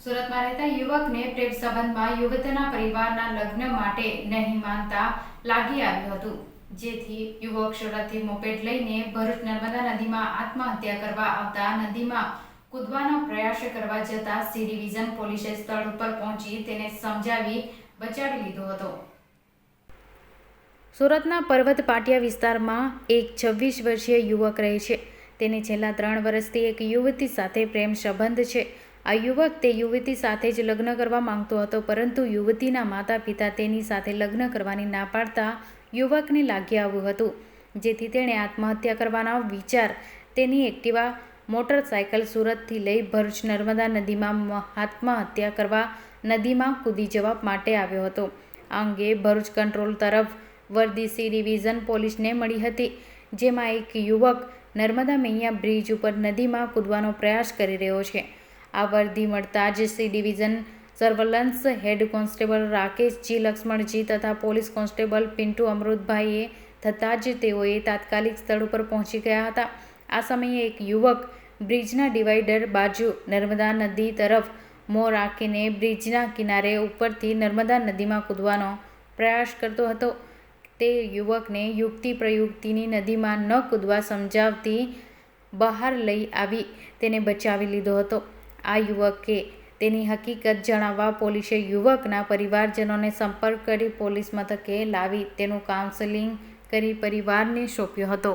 સુરતમાં રહેતા યુવકને પ્રેમ સંબંધમાં યુવતીના પરિવારના લગ્ન માટે નહીં માનતા લાગી આવ્યું હતું, જેથી યુવક સુરતથી મોપેડ લઈને ભરૂચ નર્મદા નદીમાં આત્મહત્યા કરવા આવતા નદીમાં કૂદવાનો પ્રયાસ કરવા જતા સી ડિવિઝન પોલીસે સ્થળ ઉપર પહોંચી તેને સમજાવી બચાવી લીધો હતો। સુરતના પર્વત પાટિયા વિસ્તારમાં એક 26 વર્ષીય યુવક રહે છે। તેને છેલ્લા 3 વર્ષથી એક યુવતી સાથે પ્રેમ સંબંધ છે। આ યુવક તે યુવતી સાથે જ લગ્ન કરવા માંગતો હતો, પરંતુ યુવતીના માતા પિતા તેની સાથે લગ્ન કરવાની ના પાડતા યુવકને લાગી આવ્યું હતું, જેથી તેણે આત્મહત્યા કરવાનો વિચાર તેની એક્ટિવા મોટરસાયકલ સુરતથી લઈ ભરૂચ નર્મદા નદીમાં આત્મહત્યા કરવા નદીમાં કૂદી જવા માટે આવ્યો હતો। આ અંગે ભરૂચ કંટ્રોલ તરફ વર્દી સી ડિવિઝન પોલીસને મળી હતી, જેમાં એક યુવક નર્મદા મૈયા બ્રિજ ઉપર નદીમાં કૂદવાનો પ્રયાસ કરી રહ્યો છે। આ વર્દી મળતા જ C division surveillance head constable રાકેશજી લક્ષ્મણજી તથા પોલીસ કોન્સ્ટેબલ પિન્ટુ અમૃતભાઈએ થતાં જ તેઓએ તાત્કાલિક સ્થળ ઉપર પહોંચી ગયા હતા। આ સમયે એક યુવક બ્રિજના ડિવાઈડર બાજુ નર્મદા નદી તરફ મોં રાખીને બ્રિજના કિનારે ઉપરથી નર્મદા નદીમાં કૂદવાનો પ્રયાસ કરતો હતો। તે યુવકને યુક્તિ પ્રયુક્તિની નદીમાં ન કૂદવા સમજાવતી બહાર લઈ આવી તેને બચાવી લીધો હતો। આ યુવકે તેની હકીકત જણાવવા પોલીસે યુવકના પરિવારજનોને સંપર્ક કરી પોલીસ મથકે લાવી તેનું કાઉન્સેલિંગ કરી પરિવારને સોંપ્યો હતો।